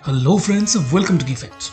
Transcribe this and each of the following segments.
Hello friends, welcome to the facts.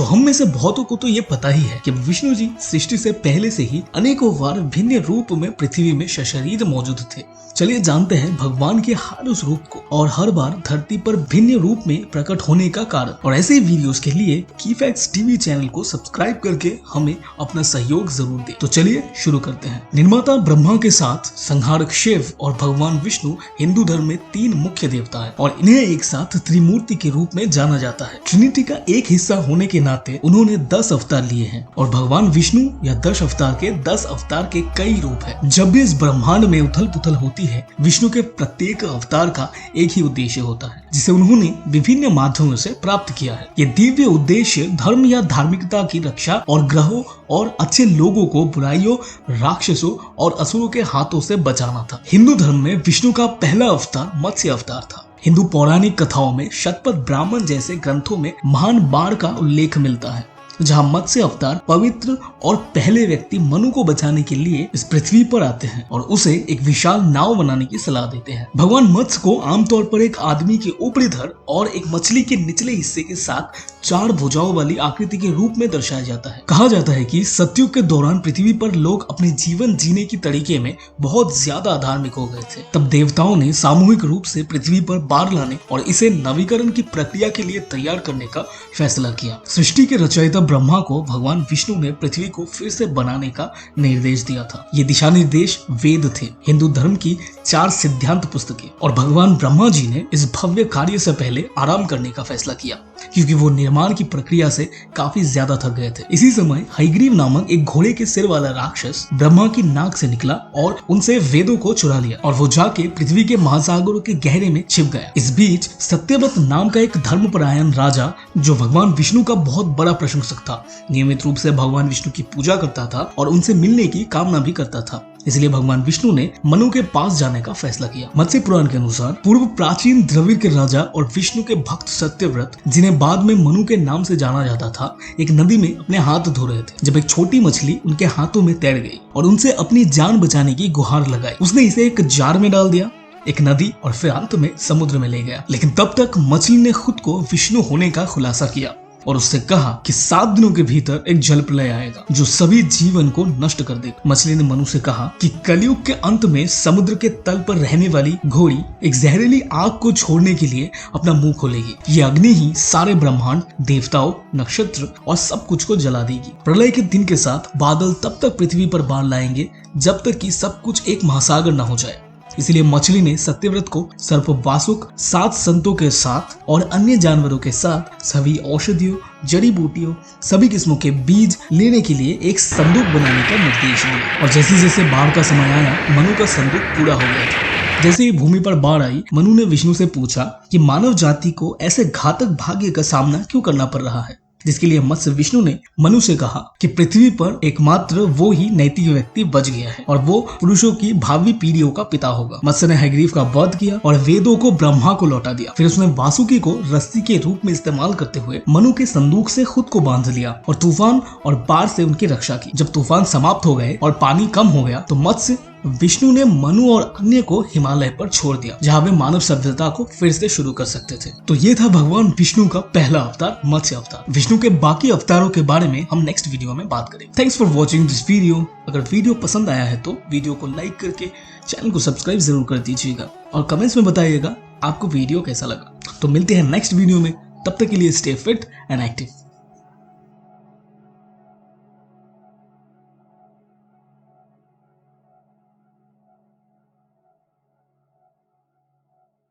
हम में से बहुतों को तो ये पता ही है कि विष्णु जी सृष्टि से पहले से ही अनेकों बार भिन्न रूप में पृथ्वी में सशरीर मौजूद थे। चलिए जानते हैं भगवान के हर उस रूप को और हर बार धरती पर भिन्न रूप में प्रकट होने का कारण। और ऐसे ही वीडियोस के लिए की फैक्ट्स टीवी चैनल को सब्सक्राइब करके हमें अपना सहयोग जरूर दें। तो चलिए शुरू करते हैं। निर्माता ब्रह्मा के साथ संहारक शिव और भगवान विष्णु हिंदू धर्म में तीन मुख्य देवता है और इन्हें एक साथ त्रिमूर्ति के रूप में जाना जाता है। ट्रिनिटी का एक हिस्सा होने के नाते उन्होंने 10 अवतार लिए हैं और भगवान विष्णु या 10 अवतार के 10 अवतार के कई रूप है। जब भी इस ब्रह्मांड में उथल पुथल होती है, विष्णु के प्रत्येक अवतार का एक ही उद्देश्य होता है जिसे उन्होंने विभिन्न माध्यमों से प्राप्त किया है। ये दिव्य उद्देश्य धर्म या धार्मिकता की रक्षा और ग्रहों और अच्छे लोगों को बुराइयों, राक्षसों और असुरों के हाथों से बचाना था। हिंदू धर्म में विष्णु का पहला अवतार मत्स्य अवतार था। हिंदू पौराणिक कथाओं में शतपथ ब्राह्मण जैसे ग्रंथों में महान बाढ़ का उल्लेख मिलता है, जहां मत्स्य अवतार पवित्र और पहले व्यक्ति मनु को बचाने के लिए इस पृथ्वी पर आते हैं और उसे एक विशाल नाव बनाने की सलाह देते हैं। भगवान मत्स्य को आमतौर पर एक आदमी के ऊपरी धड़ और एक मछली के निचले हिस्से के साथ 4 भुजाओं वाली आकृति के रूप में दर्शाया जाता है। कहा जाता है कि सतयुग के दौरान पृथ्वी पर लोग अपने जीवन जीने की तरीके में बहुत ज्यादा अधार्मिक हो गए थे। तब देवताओं ने सामूहिक रूप से पृथ्वी पर बाढ़ लाने और इसे नवीकरण की प्रक्रिया के लिए तैयार करने का फैसला किया। सृष्टि के रचयिता ब्रह्मा को भगवान विष्णु ने पृथ्वी को फिर से बनाने का निर्देश दिया था। ये दिशा निर्देश वेद थे, हिंदू धर्म की 4 सिद्धांत पुस्तकें, और भगवान ब्रह्मा जी ने इस भव्य कार्य से पहले आराम करने का फैसला किया क्योंकि वो निर्माण की प्रक्रिया से काफी ज्यादा थक गए थे। इसी समय हयग्रीव नामक एक घोड़े के सिर वाला राक्षस ब्रह्मा की नाक से निकला और उनसे वेदों को चुरा लिया और वो जाके पृथ्वी के महासागरों के गहरे में छिप गया। इस बीच सत्यव्रत नाम का एक धर्मपरायण राजा, जो भगवान विष्णु का बहुत बड़ा प्रशंसक था, नियमित रूप से भगवान विष्णु की पूजा करता था और उनसे मिलने की कामना भी करता था। इसलिए भगवान विष्णु ने मनु के पास जाने का फैसला किया। मत्स्य पुराण के अनुसार पूर्व प्राचीन द्रविड़ के राजा और विष्णु के भक्त सत्यव्रत, जिन्हें बाद में मनु के नाम से जाना जाता था, एक नदी में अपने हाथ धो रहे थे जब एक छोटी मछली उनके हाथों में तैर गई और उनसे अपनी जान बचाने की गुहार लगाई। उसने इसे एक जार में डाल दिया, एक नदी और फिर अंत में समुद्र में ले गया। लेकिन तब तक मछली ने खुद को विष्णु होने का खुलासा किया और उससे कहा कि 7 दिनों के भीतर एक जल प्रलय आएगा जो सभी जीवन को नष्ट कर देगा। मछली ने मनु से कहा कि कलयुग के अंत में समुद्र के तल पर रहने वाली घोड़ी एक जहरीली आग को छोड़ने के लिए अपना मुंह खोलेगी। ये अग्नि ही सारे ब्रह्मांड, देवताओं, नक्षत्र और सब कुछ को जला देगी। प्रलय के दिन के साथ बादल तब तक पृथ्वी पर बाढ़ लाएंगे जब तक कि सब कुछ एक महासागर न हो जाए। इसलिए मछली ने सत्यव्रत को सर्पवासुक, 7 संतों के साथ और अन्य जानवरों के साथ सभी औषधियों, जड़ी बूटियों, सभी किस्मों के बीज लेने के लिए एक संदूक बनाने का निर्देश दिया। और जैसे जैसे बाढ़ का समय आया, मनु का संदूक पूरा हो गया था। जैसे ही भूमि पर बाढ़ आई, मनु ने विष्णु से पूछा कि मानव जाति को ऐसे घातक भाग्य का सामना क्यों करना पड़ रहा है, जिसके लिए मत्स्य विष्णु ने मनु से कहा कि पृथ्वी पर एकमात्र वो ही नैतिक व्यक्ति बच गया है और वो पुरुषों की भावी पीढ़ियों का पिता होगा। मत्स्य ने हयग्रीव का वध किया और वेदों को ब्रह्मा को लौटा दिया। फिर उसने वासुकी को रस्सी के रूप में इस्तेमाल करते हुए मनु के संदूक से खुद को बांध लिया और तूफान और बाढ़ से उनकी रक्षा की। जब तूफान समाप्त हो गए और पानी कम हो गया तो मत्स्य विष्णु ने मनु और अन्य को हिमालय पर छोड़ दिया, जहाँ वे मानव सभ्यता को फिर से शुरू कर सकते थे। तो ये था भगवान विष्णु का पहला अवतार, मत्स्य अवतार। विष्णु के बाकी अवतारों के बारे में हम नेक्स्ट वीडियो में बात करेंगे। Thanks for watching this video. अगर वीडियो पसंद आया है तो वीडियो को लाइक करके चैनल को सब्सक्राइब जरूर कर दीजिएगा और कमेंट्स में बताइएगा आपको वीडियो कैसा लगा। तो मिलते हैं नेक्स्ट वीडियो में, तब तक के लिए स्टे फिट एंड एक्टिव।